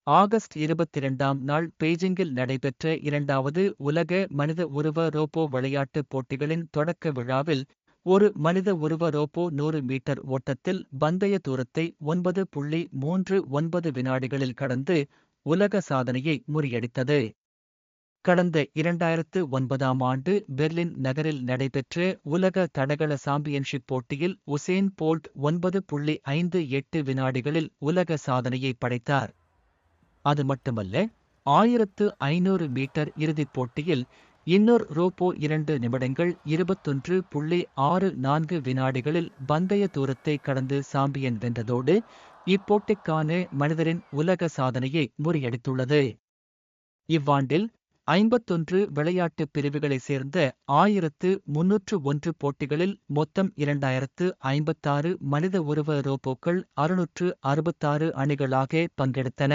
August 22ஆம் நாள் பெய்ஜிங்கில் நடைபெற்ற 2வது உலக மனித உருவ ரோபோ விளையாட்டுப் போட்டிகளின் தொடக்க விழாவில், ஒரு மனித உருவ ரோபோ 100 மீட்டர் ஓட்டத்தில் பந்தய தூரத்தை 9.39 வினாடிகளில் கடந்து உலக சாதனையை முறியடித்தது. கடந்த 2009ஆம் ஆண்டு பெர்லின் நகரில் நடைபெற்ற உலக தடகள சாம்பியன்ஷிப் போட்டியில் உசேன் போல்ட் 9.58 வினாடிகளில் உலக சாதனையை படைத்தார். அது மட்டுமல்ல, 1500 மீட்டர் இறுதிப் போட்டியில் இன்னொரு ரோபோ 2 நிமிடங்கள் 21.64 வினாடிகளில் பந்தய தூரத்தை கடந்து சாம்பியன் வென்றதோடு, இப்போட்டிக்கான மனிதரின் உலக சாதனையை முறியடித்துள்ளது. இவ்வாண்டில் 51 விளையாட்டுப் பிரிவுகளைச் சேர்ந்த 1301 போட்டிகளில் மொத்தம் 2056 மனித உருவ ரோபோக்கள் 666 அணிகளாக பங்கெடுத்தன.